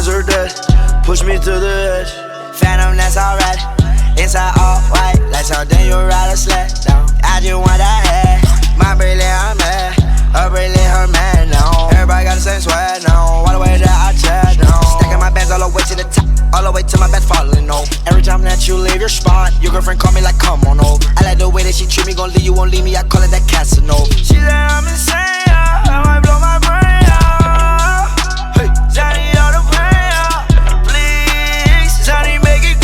her dead, push me to the edge. Phantom, that's alright. Inside all white, like something you ride a sled down. I just want that head. My brilliant, I'm mad. Her brilliant, her man now. Everybody got the same sweat now. All the way that I chat now. Stacking my bands all the way to the top, all the way to my bed falling over. Every time that you leave your spot, your girlfriend call me like, come on over. I like the way that she treat me, gon' leave you, won't leave me. I call it that Casanova.